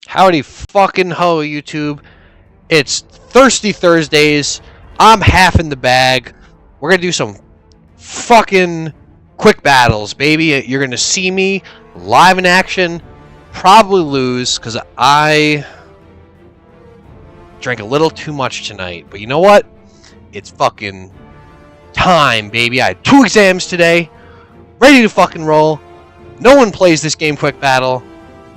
Howdy fucking ho, YouTube. It's Thirsty Thursdays. I'm half in the bag. We're gonna do some fucking quick battles, baby. You're gonna see me live in action. Probably lose, because I drank a little too much tonight. But you know what? It's fucking time, baby. I had 2 exams today. Ready to fucking roll. No one plays this game quick battle.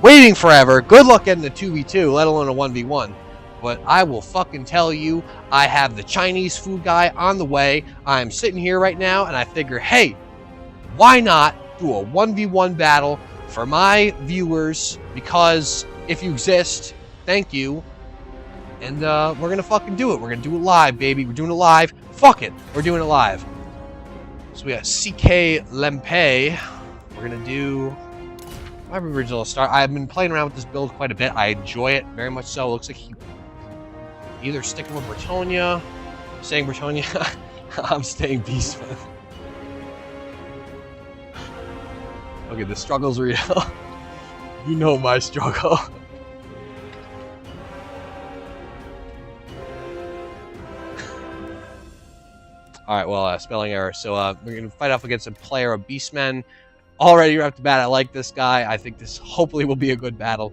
Waiting forever. Good luck getting a 2v2, let alone a 1v1. But I will fucking tell you, I have the Chinese food guy on the way. I'm sitting here right now, and I figure, hey, why not do a 1v1 battle for my viewers? Because if you exist, thank you. And we're gonna fucking do it. We're gonna do it live, baby. We're doing it live. Fuck it. We're doing it live. So we got cklempay. We're gonna do my original start. I've been playing around with this build quite a bit. I enjoy it very much so. It looks like he either sticking with Brettonia, staying Brettonia. I'm staying Beastman. Okay, the struggle's real. You know my struggle. Alright, well, spelling error. So we're going to fight off against a player of Beastmen. Already right off the bat, I like this guy. I think this hopefully will be a good battle.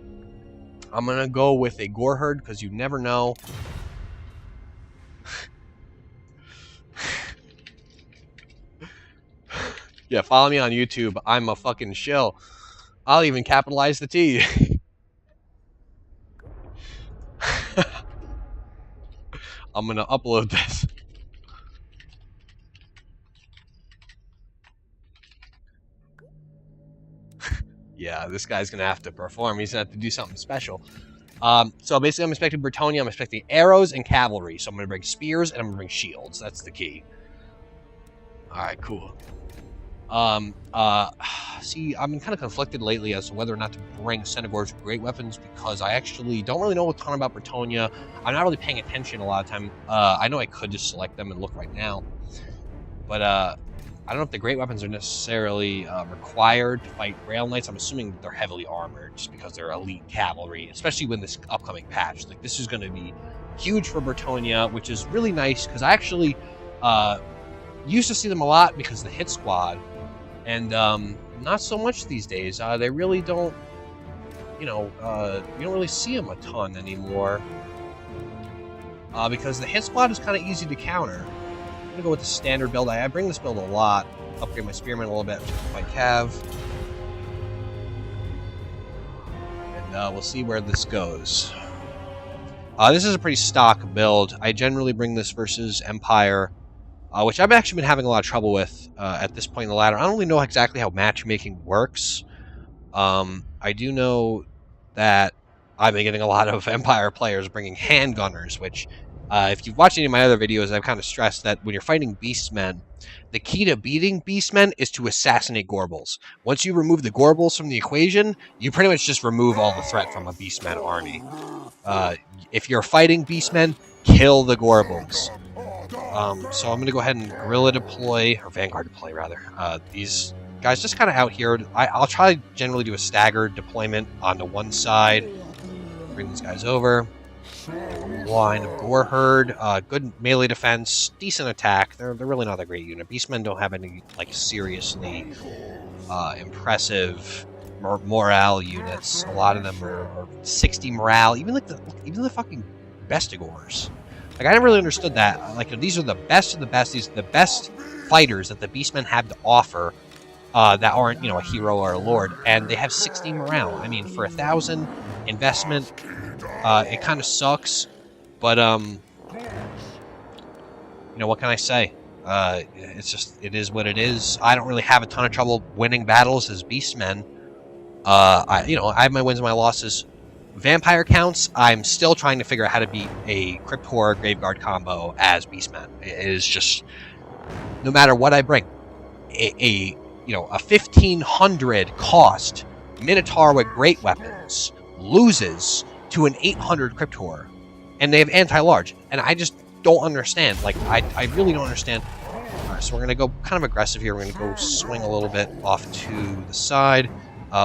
I'm going to go with a Gore Herd, because you never know. Yeah, follow me on YouTube. I'm a fucking shill. I'll even capitalize the T. I'm going to upload this. Yeah, this guy's going to have to perform. He's going to have to do something special. So basically, I'm expecting Brettonia. I'm expecting arrows and cavalry. So I'm going to bring spears and I'm going to bring shields. That's the key. Alright, cool. See, I've been kind of conflicted lately as to whether or not to bring Senegor's great weapons, because I actually don't really know a ton about Brettonia. I'm not really paying attention a lot of time. I know I could just select them and look right now. But, I don't know if the great weapons are necessarily required to fight Rail Knights. I'm assuming they're heavily armored just because they're elite cavalry, especially with this upcoming patch. Like, this is going to be huge for Brettonia, which is really nice because I actually used to see them a lot because of the hit squad, and not so much these days. They really don't, you don't really see them a ton anymore because the hit squad is kind of easy to counter. I'm gonna go with the standard build. I bring this build a lot. Upgrade my spearman a little bit. My cav. And we'll see where this goes. This is a pretty stock build. I generally bring this versus Empire, which I've actually been having a lot of trouble with at this point in the ladder. I don't really know exactly how matchmaking works. I do know that I've been getting a lot of Empire players bringing handgunners, which if you've watched any of my other videos, I've kind of stressed that when you're fighting Beastmen, the key to beating Beastmen is to assassinate Gorbles. Once you remove the Gorbles from the equation, you pretty much just remove all the threat from a Beastmen army. If you're fighting Beastmen, kill the Gorbles. So I'm going to go ahead and guerrilla deploy, or vanguard deploy rather. These guys just kind of out here. I'll try to generally do a staggered deployment onto one side. Bring these guys over. Line of Gore Herd, good melee defense, decent attack. They're really not a great unit. Beastmen don't have any like seriously impressive morale units. A lot of them are 60 morale. Even the fucking Bestigors. Like, I never really understood that. Like, these are the best of the best. These are the best fighters that the Beastmen have to offer that aren't, a hero or a lord, and they have 60 morale. I mean, for 1,000 investment, it kind of sucks, but what can I say? It is what it is. I don't really have a ton of trouble winning battles as Beastmen. I have my wins and my losses. Vampire counts, I'm still trying to figure out how to beat a Crypt Horror Graveguard combo as Beastmen. It is just, no matter what I bring, a 1,500 cost Minotaur with great weapons loses to an 800 Crypt Horror, and they have anti-large, and I just don't understand. Like, I really don't understand. Alright, so we're going to go kind of aggressive here. We're going to go swing a little bit off to the side.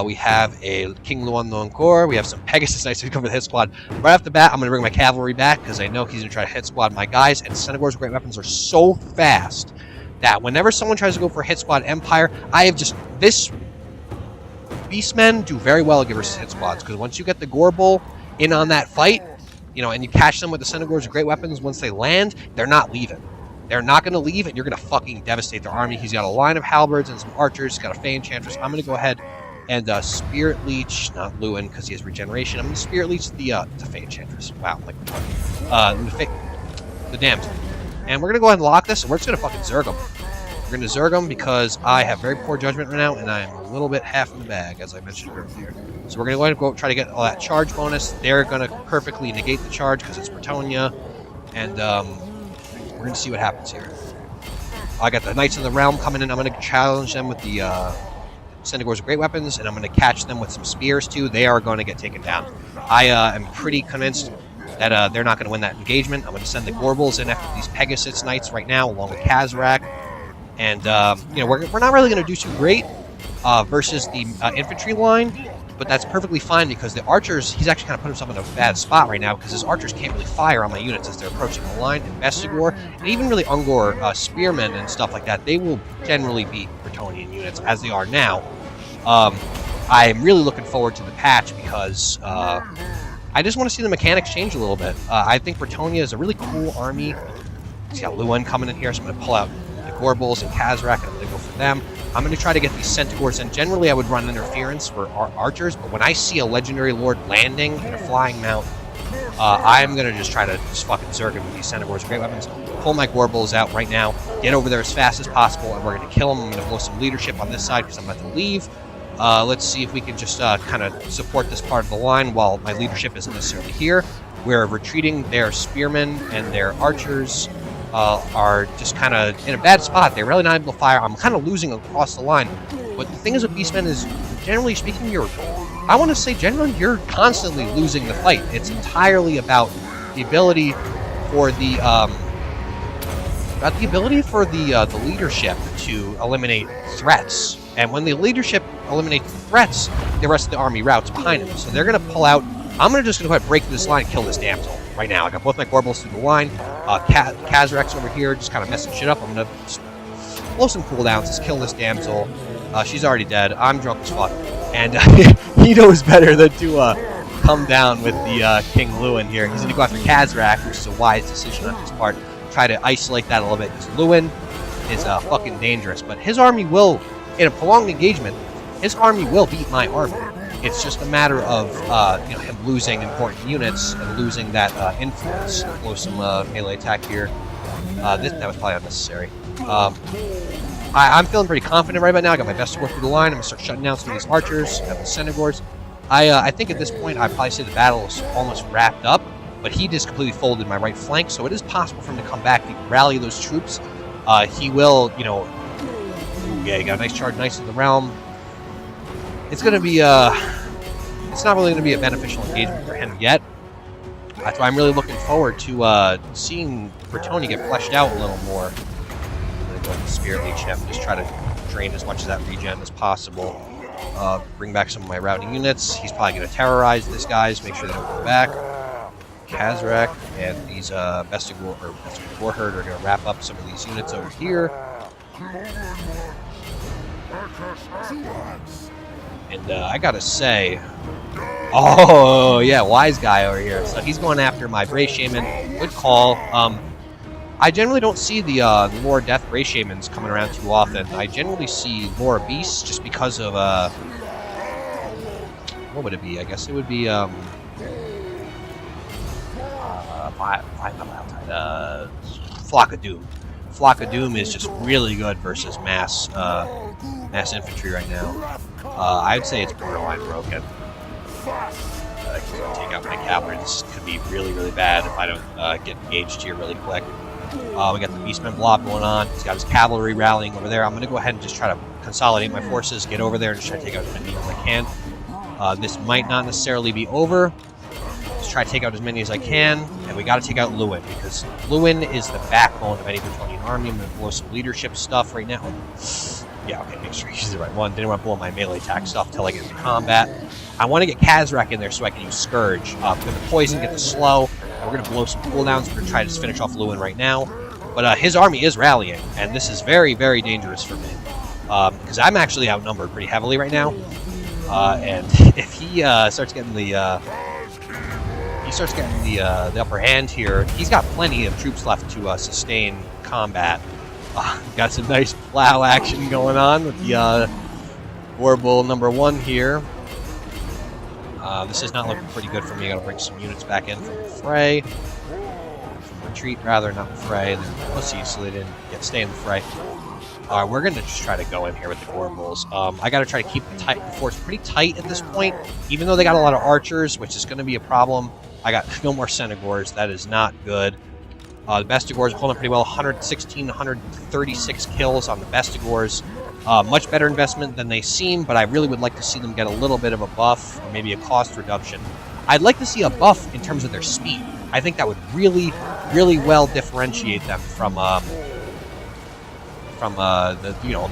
We have a King Luan Lone Corps. We have some Pegasus Knights to cover the hit squad. Right off the bat, I'm going to bring my cavalry back because I know he's going to try to hit squad my guys. And Senegor's great weapons are so fast that whenever someone tries to go for a hit squad Empire, I have just... This... Beastmen do very well against hit squads because once you get the Gorbel in on that fight, you know, and you catch them with the Senegor's great weapons, once they land, they're not leaving. They're not going to leave, and you're going to fucking devastate their army. He's got a line of halberds and some archers. He's got a Fey Enchantress. I'm going to go ahead and Spirit Leech, not Lewin, because he has regeneration. I'm going to Spirit Leech the Fey Enchantress. Wow, like the Damsel. And we're going to go ahead and lock this, and we're just going to fucking Zerg him. We're going to Zerg him because I have very poor judgment right now, and I'm a little bit half in the bag, as I mentioned earlier. So we're going to go ahead and go try to get all that charge bonus. They're going to perfectly negate the charge because it's Brettonia, and we're going to see what happens here. I got the Knights of the Realm coming in. I'm going to challenge them with the Senegor's great weapons, and I'm going to catch them with some spears too. They are going to get taken down. I am pretty convinced that they're not going to win that engagement. I'm going to send the Gorbels in after these Pegasus Knights right now, along with Kazrak. And, you know, we're not really going to do too great versus the infantry line, but that's perfectly fine because the archers, he's actually kind of put himself in a bad spot right now because his archers can't really fire on my units as they're approaching the line. And Vestigor, and even really Ungor spearmen and stuff like that, they will generally beat Brettonian units as they are now. I'm really looking forward to the patch because I just want to see the mechanics change a little bit. I think Brettonia is a really cool army. He's got Lewin coming in here, so I'm going to pull out the Gorbels and Kazrak, and I'm going to go for them. I'm going to try to get these Centaurs, and generally I would run interference for archers, but when I see a Legendary Lord landing in a flying mount, I'm going to just try to fucking Zerg him with these Centaurs. Great weapons. Pull my Gorbels out right now, get over there as fast as possible, and we're going to kill them. I'm going to blow some leadership on this side because I'm about to leave. Let's see if we can just kind of support this part of the line while my leadership isn't necessarily here. We're retreating. Their spearmen and their archers are just kind of in a bad spot. They're really not able to fire. I'm kind of losing across the line. But the thing is with Beastmen is, generally speaking, I want to say generally you're constantly losing the fight. It's entirely about the ability for the leadership to eliminate threats. And when the leadership eliminates the threats, the rest of the army routes behind them. So they're going to pull out. I'm just going to go ahead and break through this line and kill this damsel right now. I got both my Gorbels through the line. Kazrak's over here just kind of messing shit up. I'm going to blow some cooldowns. Just kill this damsel. She's already dead. I'm drunk as fuck. And he knows better than to come down with the King Lewin here. He's going to go after Kazrak, which is a wise decision on his part. Try to isolate that a little bit because Lewin is fucking dangerous. But his army will, in a prolonged engagement, his army will beat my army. It's just a matter of him losing important units and losing that influence. Blow some melee attack here. That was probably unnecessary. I'm feeling pretty confident right about now. I got my Vestigor through the line. I'm going to start shutting down some of these archers. I have the Senegors. I think at this point I'd probably say the battle is almost wrapped up, but he just completely folded my right flank, so it is possible for him to come back. He can rally those troops. He will, yeah, he got a nice charge, Knights of the Realm. It's going to be, it's not really going to be a beneficial engagement for him yet. That's why I'm really looking forward to seeing Brettonia get fleshed out a little more. I'm going to go with the Spirit Leech and just try to drain as much of that regen as possible. Bring back some of my routing units. He's probably going to terrorize these guys, make sure they don't come back. Kazrak and these Vestigor Herd are going to wrap up some of these units over here. And I gotta say, oh yeah, wise guy over here. So he's going after my Bray Shaman. Good call. I generally don't see the Lore Death Bray Shamans coming around too often. I generally see Lore Beasts just because of what would it be? I guess it would be Flock of Doom. Flock of Doom is just really good versus mass infantry right now. I'd say it's borderline broken. I can take out my cavalry. This could be really, really bad if I don't get engaged here really quick. We got the Beastman blob going on. He's got his cavalry rallying over there. I'm going to go ahead and just try to consolidate my forces, get over there, and just try to take out as many as I can. This might not necessarily be over. Just try to take out as many as I can, and we got to take out Lewin, because Lewin is the backbone of any Brettonian army. I'm going to blow some leadership stuff right now. Yeah, okay, make sure you use the right one. Didn't want to blow my melee attack stuff until I get into combat. I want to get Kazrak in there so I can use Scourge. Get the poison, get the slow. We're going to blow some cooldowns. We're going to try to finish off Lewin right now. But his army is rallying, and this is very, very dangerous for me. Because I'm actually outnumbered pretty heavily right now. And if he starts getting the upper hand here, he's got plenty of troops left to sustain combat. Got some nice plow action going on with the Warbull #1 here. This is not looking pretty good for me. I gotta bring some units back in from the fray. From retreat, rather, not the fray. They're pussies, so they didn't stay in the fray. We're gonna just try to go in here with the Gorbulls. I gotta try to keep the force pretty tight at this point, even though they got a lot of archers, which is gonna be a problem. I got no more Senegors. That is not good. The Bestigors are holding pretty well. 116, 136 kills on the Bestigors. Much better investment than they seem, but I really would like to see them get a little bit of a buff, or maybe a cost reduction. I'd like to see a buff in terms of their speed. I think that would really, really well differentiate them from the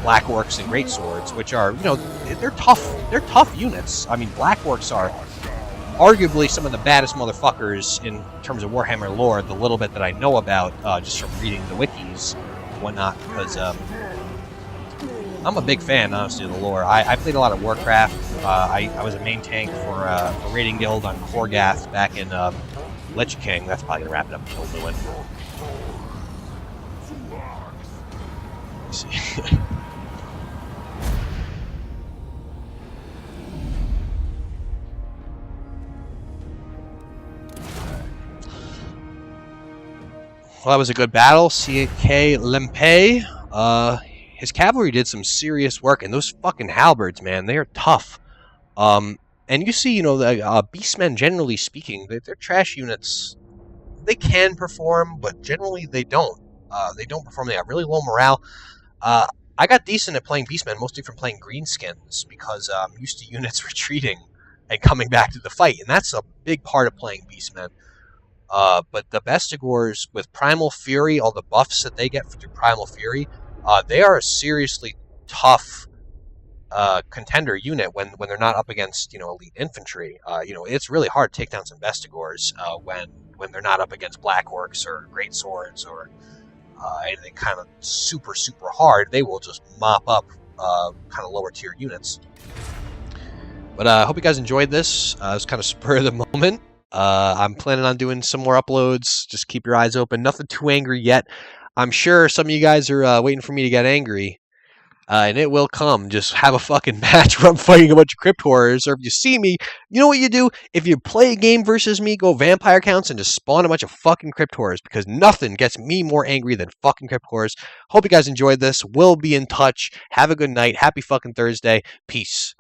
Black Orcs and Great Swords, which are, they're tough. They're tough units. I mean, Black Orcs are arguably some of the baddest motherfuckers in terms of Warhammer lore, the little bit that I know about, just from reading the wikis and whatnot, because I'm a big fan, honestly, of the lore. I played a lot of Warcraft. I was a main tank for a raiding guild on Korgath back in Lich King. That's probably going to wrap it up until Lewin. Let's see. Well, that was a good battle. cklempay. His cavalry did some serious work, and those fucking halberds, man, they are tough. And you see, the beastmen, generally speaking, they're trash units. They can perform, but generally they don't. They don't perform. They have really low morale. I got decent at playing beastmen, mostly from playing greenskins, because I'm used to units retreating and coming back to the fight, and that's a big part of playing beastmen. But the Bestigors, with Primal Fury, all the buffs that they get through Primal Fury, they are a seriously tough contender unit when they're not up against elite infantry. It's really hard to take down some Bestigors when they're not up against Black Orcs or Great Swords or anything kind of super hard. They will just mop up kind of lower tier units. But I hope you guys enjoyed this. It was kind of spur of the moment. I'm planning on doing some more uploads. Just keep your eyes open. Nothing too angry yet. I'm sure some of you guys are waiting for me to get angry. And it will come. Just have a fucking match where I'm fighting a bunch of Crypt Horrors. Or if you see me, you know what you do? If you play a game versus me, go vampire counts and just spawn a bunch of fucking Crypt Horrors. Because nothing gets me more angry than fucking Crypt Horrors. Hope you guys enjoyed this. We'll be in touch. Have a good night. Happy fucking Thursday. Peace.